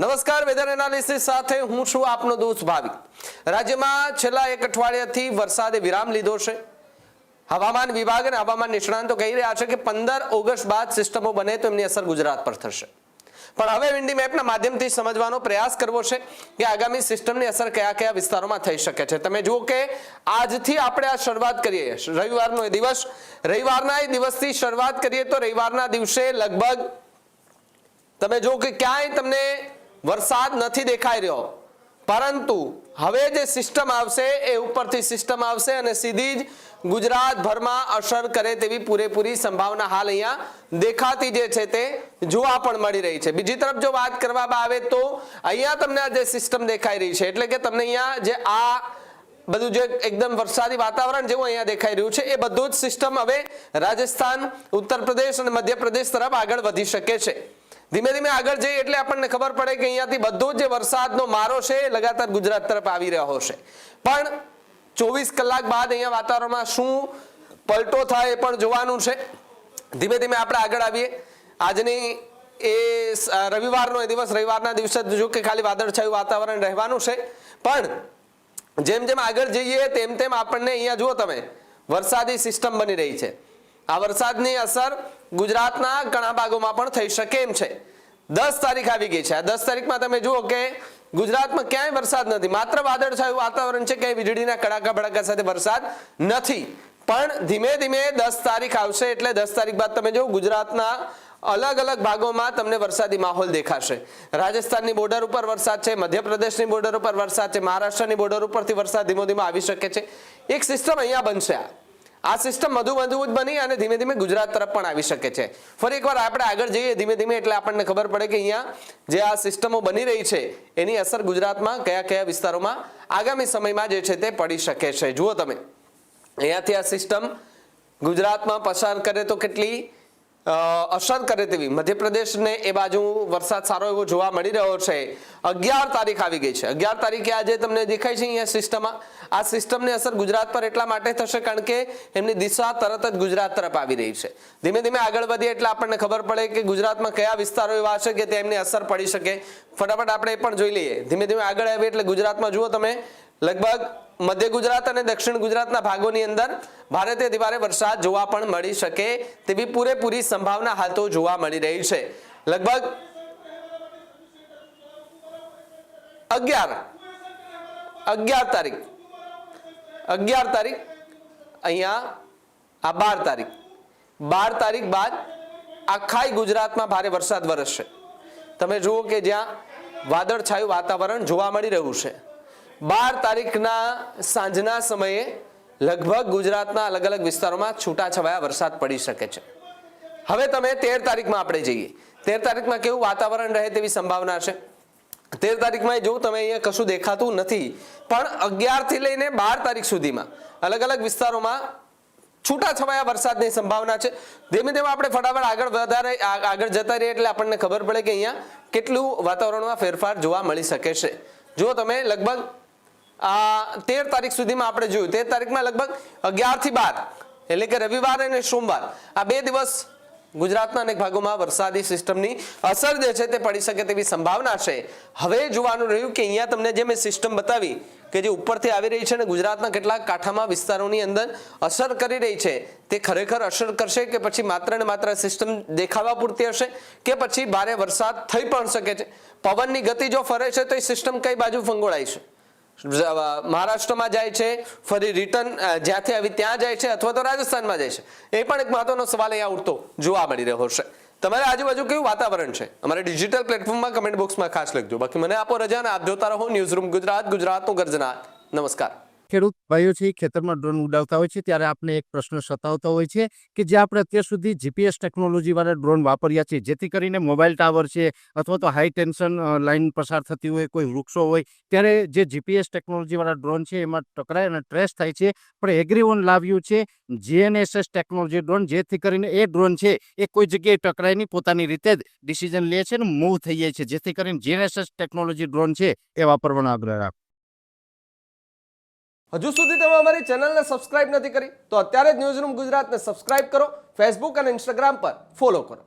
નમસ્કાર, weather analysis સાથે હું છું આપનો દોસ્ત ભાવિક। રાજ્યમાં છેલ્લા એક અઠવાડિયાથી વરસાદે વિરામ લીધો છે। હવામાન વિભાગ અને હવામાન નિષ્ણાંતો કહી રહ્યા છે કે 15 ઓગસ્ટ બાદ સિસ્ટમો બને તો એમની અસર ગુજરાત પર થશે। પણ હવે વિન્ડી મેપના માધ્યમથી સમજવાનો પ્રયાસ કરવો છે કે આગામી સિસ્ટમની અસર કયા કયા વિસ્તારોમાં થઈ શકે છે। તમે જુઓ કે આજથી આપણે આ શરૂઆત કરીએ, રવિવારનો એ દિવસ, રવિવારના એ દિવસથી શરૂઆત કરીએ તો રવિવારના દિવસે લગભગ તમે જો કે ક્યાંય તમને વરસાદ નથી દેખાઈ રહ્યો, પરંતુ હવે જે સિસ્ટમ આવશે એ ઉપરથી સિસ્ટમ આવશે અને સીધી જ ગુજરાતભરમાં અસર કરે તેવી પૂરેપૂરી સંભાવના હાલ અહીંયા દેખાતી જે છે તે જોવા પણ મળી રહી છે। બીજી તરફ જો વાત કરવામાં આવે તો અહીંયા તમને આ જે સિસ્ટમ દેખાઈ રહી છે, એટલે કે તમને અહીંયા જે આ બધું જે એકદમ વરસાદી વાતાવરણ જેવું અહીંયા દેખાઈ રહ્યું છે, એ બધું જ સિસ્ટમ હવે રાજસ્થાન, ઉત્તર પ્રદેશ અને મધ્યપ્રદેશ તરફ આગળ વધી શકે છે। ધીમે ધીમે આગળ જઈએ એટલે આપણને ખબર પડે કે અહીંયાથી બધો જે વરસાદનો મારો છે એ લગાતાર ગુજરાત તરફ આવી રહ્યો છે। પણ 24 કલાક બાદ અહીંયા વાતાવરણમાં શું પલટો થાય એ પણ જોવાનું છે। ધીમે ધીમે આપણે આગળ આવીએ। આજની એ રવિવારનો એ દિવસ, રવિવારના દિવસે જો કે ખાલી વાદળછાયું વાતાવરણ રહેવાનું છે, પણ જેમ જેમ આગળ જઈએ તેમ તેમ આપણને અહીંયા જુઓ તમે વરસાદી સિસ્ટમ બની રહી છે। આ વરસાદની અસર ગુજરાતના ઘણા ભાગોમાં પણ થઈ શકે એમ છે। 10 તારીખ આવી ગઈ છે। આ 10 તારીખમાં તમે જુઓ કે ગુજરાતમાં ક્યાંય વરસાદ નથી, માત્ર વાદળછાયું વાતાવરણ છે, ક્યાંય વીજળીના કડાકા ભડાકા સાથે વરસાદ નથી। પણ ધીમે ધીમે 10 તારીખ આવશે એટલે 10 તારીખ બાદ તમે જો ગુજરાતના અલગ અલગ ભાગોમાં તમને વરસાદી માહોલ દેખાશે। રાજસ્થાનની બોર્ડર ઉપર વરસાદ છે, મધ્યપ્રદેશની બોર્ડર ઉપર વરસાદ છે, મહારાષ્ટ્રની બોર્ડર ઉપરથી વરસાદ ધીમો ધીમો આવી શકે છે। એક સિસ્ટમ અહીંયા બનશે। આ સિસ્ટમ વધુ મજબૂત બની અને ધીમે ધીમે ગુજરાત તરફ પણ આવી શકે છે। ફરી એકવાર આપણે આગળ જઈએ ધીમે ધીમે એટલે આપણને ખબર પડે કે અહીંયા જે આ સિસ્ટમો બની રહી છે એની અસર ગુજરાતમાં કયા કયા વિસ્તારોમાં આગામી સમયમાં જે છે તે પડી શકે છે। જુઓ તમે અહીંયાથી આ સિસ્ટમ ગુજરાતમાં પસાર કરે તો કેટલી અસર કરે તેવી મધ્યપ્રદેશને એ બાજુ વરસાદ સારો એવો જોવા મળી રહ્યો છે। 11 તારીખ આવી ગઈ છે। 11 તારીખે આજે તમને દેખાય છે અહીંયા સિસ્ટમમાં આ સિસ્ટમની અસર ગુજરાત પર એટલા માટે થશે કારણ કે એમની દિશા તરત જ ગુજરાત તરફ આવી રહી છે। ધીમે ધીમે આગળ વધીએ એટલે આપણને ખબર પડે કે ગુજરાતમાં કયા વિસ્તારો એવા છે કે તેમની અસર પડી શકે। ફટાફટ આપણે એ પણ જોઈ લઈએ। ધીમે ધીમે આગળ આવીએ એટલે ગુજરાતમાં જુઓ તમે લગભગ મધ્ય ગુજરાત અને દક્ષિણ ગુજરાતના ભાગોની અંદર ભારેથી અતિભારે વરસાદ જોવા પણ મળી શકે તેવી પૂરેપૂરી સંભાવના હાલ તો જોવા મળી રહી છે। લગભગ 11 તારીખ અહીંયા આ 12 તારીખ બાદ આખા ગુજરાતમાં ભારે વરસાદ વરસશે। તમે જુઓ કે જ્યાં વાદળછાયું વાતાવરણ જોવા મળી રહ્યું છે। 12 તારીખના સાંજના સમયે લગભગ ગુજરાતના અલગ અલગ વિસ્તારોમાં છૂટાછવાયા વરસાદ પડી શકે છે। હવે તમે 13 તારીખમાં આપણે જઈએ। 13 તારીખમાં કેવું વાતાવરણ રહે તેવી સંભાવના છે। 13 તારીખમાં જો તમે અહીંયા કશું દેખાતું નથી, પણ 11 થી લઈને 12 તારીખ સુધીમાં અલગ અલગ વિસ્તારોમાં છૂટાછવાયા વરસાદની સંભાવના છે। ધીમે ધીમે આપણે ફટાફટ આગળ જતા રહીએ એટલે આપણને ખબર પડે કે અહીંયા કેટલું વાતાવરણમાં ફેરફાર જોવા મળી શકે છે। જો તમે લગભગ 13 તારીખ સુધીમાં આપણે જોયું, 13 તારીખમાં લગભગ 11 થી 12 એટલે કે રવિવાર અને સોમવાર આ 2 દિવસ ગુજરાતના અનેક ભાગોમાં વરસાદી સિસ્ટમની અસર જે છે તે પડી શકે તેવી સંભાવના છે। હવે જોવાનું રહ્યું કે અહીંયા તમને જે મેં સિસ્ટમ બતાવી કે જે ઉપરથી આવી રહી છે અને ગુજરાતના કેટલાક કાંઠામાં વિસ્તારોની અંદર અસર કરી રહી છે, તે ખરેખર અસર કરશે કે પછી માત્ર ને માત્ર સિસ્ટમ દેખાવા પૂરતી હશે કે પછી ભારે વરસાદ થઈ પણ શકે છે। પવનની ગતિ જો ફરે છે તો એ સિસ્ટમ કઈ બાજુ ફંગોળાય છે, મહારાષ્ટ્રમાં જાય છે, ફરી રિટર્ન જ્યાંથી આવી ત્યાં જાય છે અથવા તો રાજસ્થાનમાં જાય છે, એ પણ એક મહત્વનો સવાલ અહીંયા ઉઠતો જોવા મળી રહ્યો છે। તમારે આજુબાજુ કેવું વાતાવરણ છે અમારે ડિજિટલ પ્લેટફોર્મમાં કમેન્ટ બોક્સમાં ખાસ લખજો। બાકી મને આપો રજા અને આપ જોતા રહો ન્યૂઝરૂમ ગુજરાત, ગુજરાતનું ગર્જનાટ। નમસ્કાર। ખેડૂત ભાઈઓ છે ખેતરમાં ડ્રોન ઉડાવતા હોય છે ત્યારે આપણે એક પ્રશ્ન સતાવતો હોય છે કે જે આપણે અત્યાર સુધી જીપીએસ ટેકનોલોજી વાળા ડ્રોન વાપર્યા છે, જેથી કરીને મોબાઈલ ટાવર છે અથવા તો હાઈ ટેન્શન લાઇન પસાર થતી હોય, કોઈ વૃક્ષો હોય, ત્યારે જે જીપીએસ ટેકનોલોજી વાળા ડ્રોન છે એમાં ટકરાય અને ટ્રેસ થાય છે। પણ એગ્રીવન લાવ્યું છે જીએનએસએસ ટેકનોલોજી ડ્રોન, જેથી કરીને એ ડ્રોન છે એ કોઈ જગ્યાએ ટકરાય નહીં, પોતાની રીતે જ ડિસિઝન લે છે અને મૂવ થઈ જાય છે, જેથી કરીને જીએનએસએસ ટેકનોલોજી ડ્રોન છે એ વાપરવાનો આગ્રહ રાખો। હજુ સુધી તમે અમારી ચેનલને સબસ્ક્રાઇબ નથી કરી તો અત્યારે જ ન્યૂઝરૂમ ગુજરાતને સબસ્ક્રાઇબ કરો, ફેસબુક અને ઇન્સ્ટાગ્રામ પર ફોલો કરો।